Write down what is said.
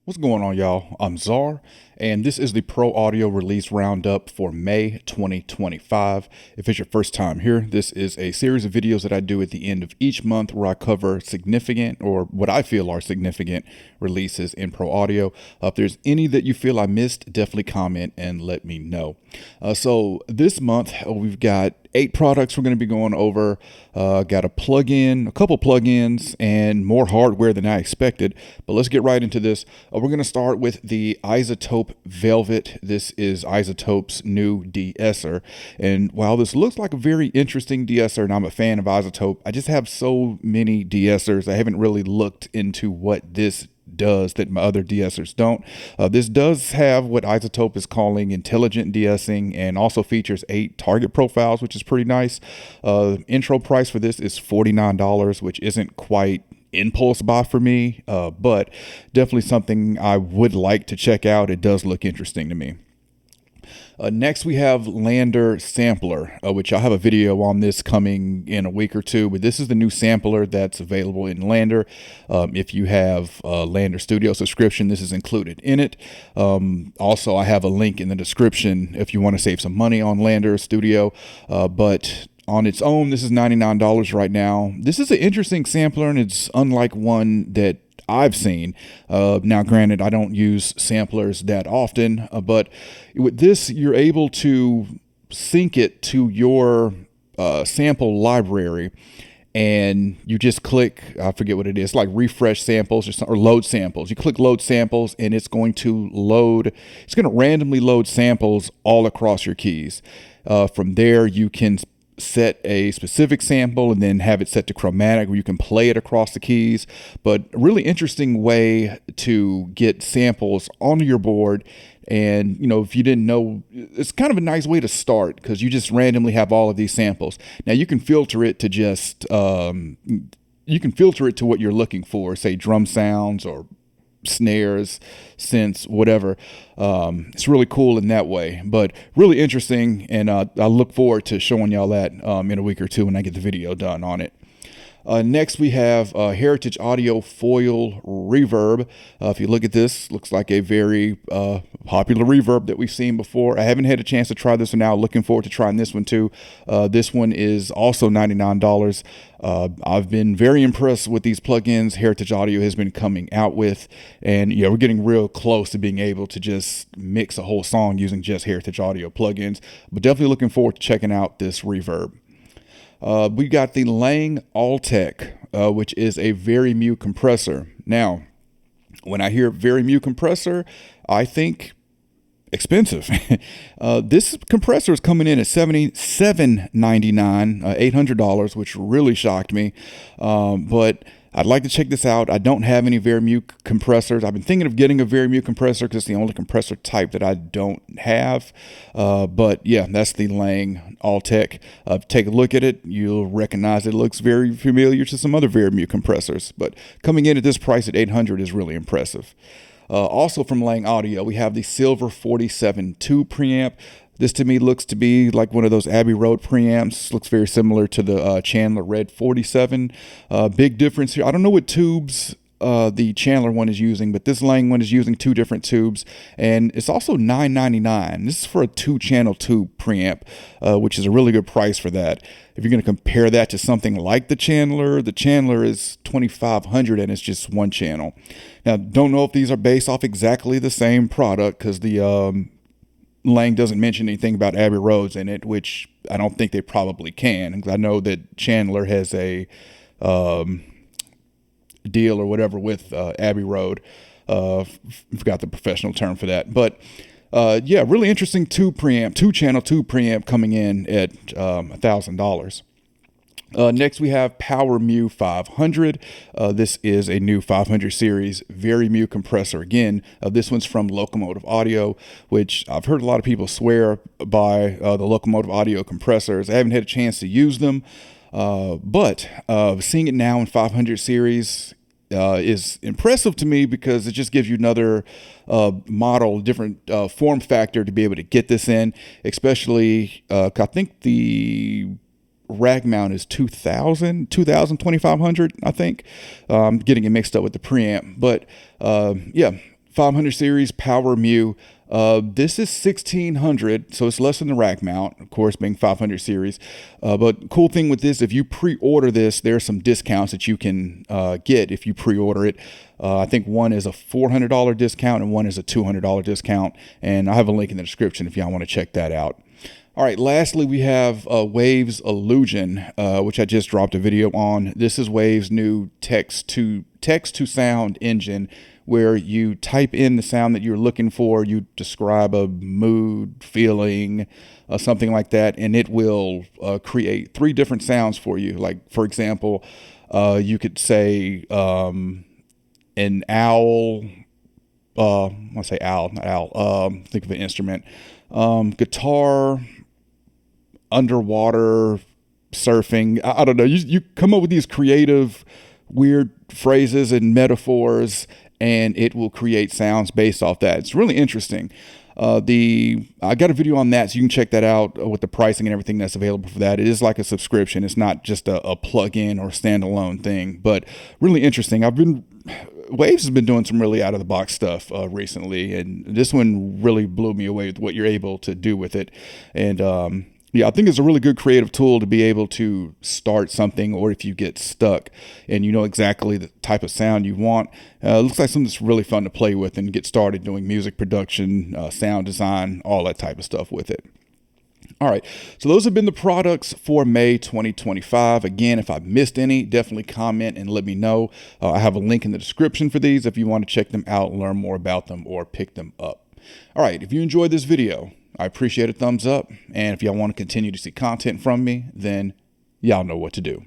What's going on, y'all? I'm Czar, and this is the Pro Audio Release Roundup for May 2025. If it's your first time here, this is a series of videos that I do at the end of each month where I cover significant, or what I feel are significant, releases in Pro Audio. If there's any that you feel I missed, definitely comment and let me know. So this month, we've got 8 products we're going to be going over. Got a couple plugins, and more hardware than I expected. But let's get right into this. We're going to start with the iZotope Velvet. This is iZotope's new de-esser. And while this looks like a very interesting de-esser, and I'm a fan of iZotope, I just have so many de-essers. I haven't really looked into what this does that my other de-essers don't. This does have what iZotope is calling intelligent de-essing, and also features 8 target profiles, which is pretty nice. Intro price for this is $49, which isn't quite impulse buy for me, but definitely something I would like to check out. It does look interesting to me. Next, we have LANDR Sampler, which I'll have a video on this coming in a week or two. But this is the new sampler that's available in LANDR. If you have a LANDR Studio subscription, this is included in it. Also, I have a link in the description if you want to save some money on LANDR Studio. But on its own, this is $99 right now. This is an interesting sampler, and it's unlike one that I've seen. Now, granted, I don't use samplers that often, but with this, you're able to sync it to your sample library, and you just click, I forget what it is, like refresh samples or load samples. You click load samples, and it's going to randomly load samples all across your keys. From there, you can set a specific sample and then have it set to chromatic where you can play it across the keys. But a really interesting way to get samples onto your board. And, if you didn't know, it's kind of a nice way to start, because you just randomly have all of these samples. Now you can filter it to what you're looking for, say drum sounds or snares, synths, whatever. It's really cool in that way, but really interesting, and I look forward to showing y'all that in a week or two when I get the video done on it. Next, we have Heritage Audio Foil Reverb. If you look at this, looks like a very popular reverb that we've seen before. I haven't had a chance to try this one out. Looking forward to trying this one too. This one is also $99. I've been very impressed with these plugins Heritage Audio has been coming out with, and we're getting real close to being able to just mix a whole song using just Heritage Audio plugins. But definitely looking forward to checking out this reverb. We got the Lang Alltech, which is a very mute compressor. Now, when I hear very mute compressor, I think expensive. This compressor is coming in at $77.99, $800, which really shocked me. But I'd like to check this out. I don't have any Verimute compressors. I've been thinking of getting a Verimute compressor because it's the only compressor type that I don't have. But yeah, that's the Lang Alltech. Take a look at it. You'll recognize it looks very familiar to some other Verimute compressors. But coming in at this price at $800 is really impressive. Also from Lang Audio, we have the Silver 47-2 preamp. This to me looks to be like one of those Abbey Road preamps. Looks very similar to the Chandler Red 47. Big difference here. I don't know what tubes the Chandler one is using, but this Lang one is using 2 different tubes, and it's also $9.99. This is for a 2-channel tube preamp, which is a really good price for that. If you're going to compare that to something like the Chandler is $2,500 and it's just 1 channel. Now, don't know if these are based off exactly the same product, because the Lang doesn't mention anything about Abbey Roads in it, which I don't think they probably can. I know that Chandler has a deal or whatever with Abbey Road. Forgot the professional term for that. But yeah, really interesting 2-channel tube preamp coming in at $1,000. Next, we have PowerMu 500. This is a new 500 series Verimute compressor. Again, this one's from Locomotive Audio, which I've heard a lot of people swear by the Locomotive Audio compressors. I haven't had a chance to use them, but seeing it now in 500 series is impressive to me, because it just gives you another model, different form factor to be able to get this in, especially I think the rack mount is 2,500, I think. I'm getting it mixed up with the preamp, but yeah, 500 series Power Mu. This is 1600, so it's less than the rack mount, of course, being 500 series. But cool thing with this, if you pre-order this, there are some discounts that you can get if you pre-order it. I think one is a $400 discount and one is a $200 discount. And I have a link in the description if y'all want to check that out. All right, lastly, we have Wave's Illusion, which I just dropped a video on. This is Wave's new text-to-sound engine, where you type in the sound that you're looking for, you describe a mood, feeling, something like that, and it will create 3 different sounds for you. Like, for example, you could say an owl, I want to say owl, not owl, think of an instrument, guitar, underwater, surfing. I don't know. You come up with these creative, weird phrases and metaphors, and it will create sounds based off that. It's really interesting. I got a video on that, so you can check that out with the pricing and everything that's available for that. It is like a subscription. It's not just a plug-in or standalone thing, but really interesting. Waves has been doing some really out-of-the-box stuff recently, and this one really blew me away with what you're able to do with it. And yeah, I think it's a really good creative tool to be able to start something, or if you get stuck and you know exactly the type of sound you want. It looks like something that's really fun to play with and get started doing music production, sound design, all that type of stuff with it. All right, so those have been the products for May 2025. Again, if I missed any, definitely comment and let me know. I have a link in the description for these if you want to check them out, learn more about them, or pick them up. All right, if you enjoyed this video, I appreciate a thumbs up. And if y'all want to continue to see content from me, then y'all know what to do.